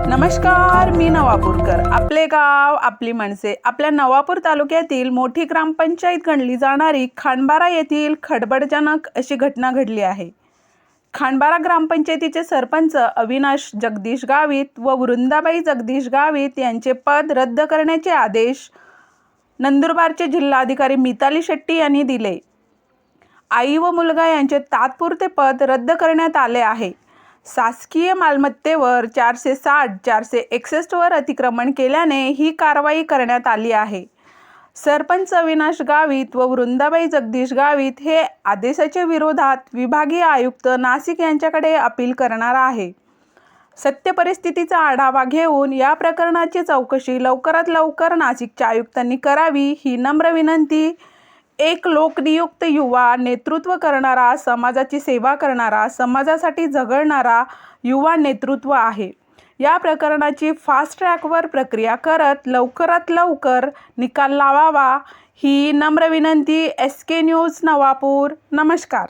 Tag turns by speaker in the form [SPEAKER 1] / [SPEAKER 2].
[SPEAKER 1] नमस्कार, मी नवापूरकर. आपले गाव आपली माणसे. आपल्या नवापूर तालुक्यातील मोठी ग्रामपंचायत गणली जाणारी खांडबारा येथील खळबळजनक अशी घटना घडली आहे. खांडबारा ग्रामपंचायतीचे सरपंच अविनाश जगदीश गावित व वृंदाबाई जगदीश गावित यांचे पद रद्द करण्याचे आदेश नंदुरबारचे जिल्हाधिकारी मिताली शेट्टी यांनी दिले. आई व मुलगा यांचे तात्पुरते पद रद्द करण्यात आले आहे. शासकीय मालमत्तेवर 460-461 वर अतिक्रमण केल्याने ही कारवाई करण्यात आली आहे. सरपंच अविनाश गावित व वृंदाबाई जगदीश गावित हे आदेशाच्या विरोधात विभागीय आयुक्त नाशिक यांच्याकडे अपील करणार आहे. सत्य परिस्थितीचा आढावा घेऊन या प्रकरणाची चौकशी लवकरात लवकर नाशिकच्या आयुक्तांनी करावी ही नम्र विनंती. एक लोकनियुक्त युवा नेतृत्व करणारा, समाजाची सेवा करणारा, समाजासाठी झगडणारा युवा नेतृत्व आहे. या प्रकरणाची फास्ट ट्रॅकवर प्रक्रिया करत लवकरात लवकर निकाल लावावा ही नम्र विनंती. SK news Navapur. नमस्कार.